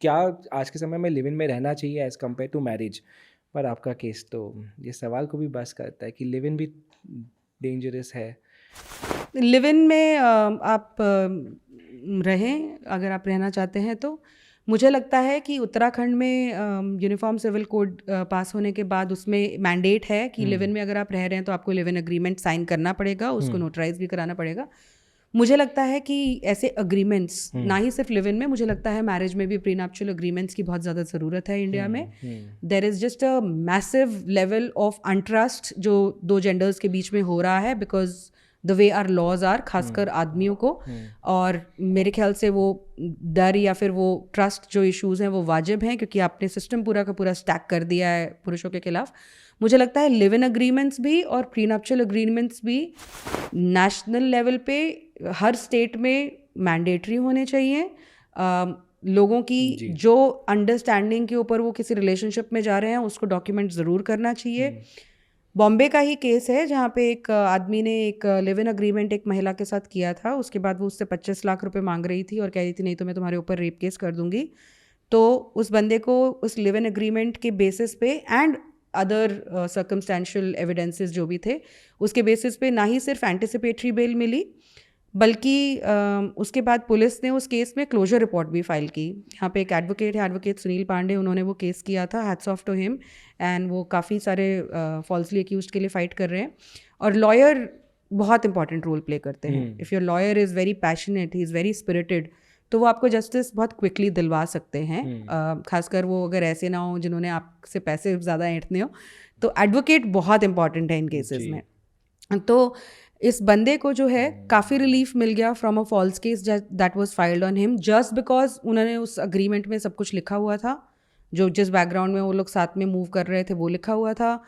क्या आज के समय में लिव इन में रहना चाहिए एज़ कम्पेयर टू मैरिज? पर आपका केस तो ये सवाल को भी बस करता है कि लिव इन भी डेंजरस है। लिव इन में आप रहें, अगर आप रहना चाहते हैं तो। मुझे लगता है कि उत्तराखंड में यूनिफॉर्म सिविल कोड पास होने के बाद उसमें मैंडेट है कि लिव इन में अगर आप रह रहे हैं तो आपको लिव इन एग्रीमेंट साइन करना पड़ेगा, उसको नोटराइज भी कराना पड़ेगा। मुझे लगता है कि ऐसे अग्रीमेंट्स ना ही सिर्फ लिव इन में, मुझे लगता है मैरिज में भी प्रीनप्चुअल अग्रीमेंट्स की बहुत ज़्यादा ज़रूरत है इंडिया में। There is just a massive level of untrust जो दो जेंडर्स के बीच में हो रहा है, because the way our laws are, खासकर आदमियों को। और मेरे ख्याल से वो डर या फिर वो ट्रस्ट जो इश्यूज हैं वो वाजिब हैं, क्योंकि आपने सिस्टम पूरा का पूरा स्टैक कर दिया है पुरुषों के खिलाफ। मुझे लगता है लिव इन अग्रीमेंट्स भी और प्रीनप्चुअल अग्रीमेंट्स भी नेशनल लेवल पे हर स्टेट में मैंडेटरी होने चाहिए। लोगों की जो अंडरस्टैंडिंग के ऊपर वो किसी रिलेशनशिप में जा रहे हैं उसको डॉक्यूमेंट ज़रूर करना चाहिए। बॉम्बे का ही केस है जहाँ पे एक आदमी ने एक लिव इन अग्रीमेंट एक महिला के साथ किया था, उसके बाद वो उससे 25 लाख रुपए मांग रही थी और कह रही थी नहीं तो मैं तुम्हारे ऊपर रेप केस कर दूंगी। तो उस बंदे को उस लिव इन अग्रीमेंट के बेसिस पे एंड अदर सर्कमस्टेंशियल एविडेंसेस जो भी थे उसके बेसिस पे ना ही सिर्फ एंटिसिपेटरी बेल मिली, बल्कि उसके बाद पुलिस ने उस केस में क्लोजर रिपोर्ट भी फाइल की। यहाँ पे एक एडवोकेट है, एडवोकेट सुनील पांडे, उन्होंने वो केस किया था, hats off to him. And वो काफ़ी सारे फॉल्सली अक्यूज्ड के लिए फ़ाइट कर रहे हैं। और लॉयर बहुत इंपॉर्टेंट रोल प्ले करते हैं। If your lawyer is very passionate, he is very spirited, तो वो आपको जस्टिस बहुत क्विकली दिलवा सकते हैं। खासकर वो अगर ऐसे ना हो जिन्होंने आपसे पैसे ज़्यादा ऐंठने हो, तो एडवोकेट बहुत इंपॉर्टेंट है इन केसेस में। तो इस बंदे को जो है काफ़ी रिलीफ मिल गया from a false case that was filed on him, just because उन्होंने उस अग्रीमेंट में सब कुछ लिखा हुआ था, जो जिस बैकग्राउंड में वो लोग साथ में मूव कर रहे थे वो लिखा हुआ था,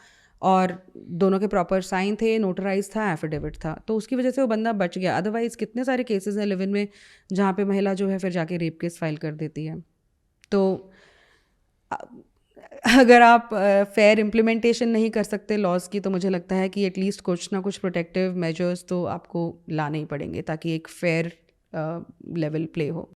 और दोनों के प्रॉपर साइन थे, नोटराइज था, एफिडेविट था। तो उसकी वजह से वो बंदा बच गया। अदरवाइज कितने सारे केसेस हैं लिव इन में जहाँ पे महिला जो है फिर जाके रेप केस फाइल कर देती है। तो अगर आप फेयर इम्प्लीमेंटेशन नहीं कर सकते लॉज की, तो मुझे लगता है कि एटलीस्ट कुछ ना कुछ प्रोटेक्टिव मेजर्स तो आपको लाने ही पड़ेंगे ताकि एक फेयर लेवल प्ले हो।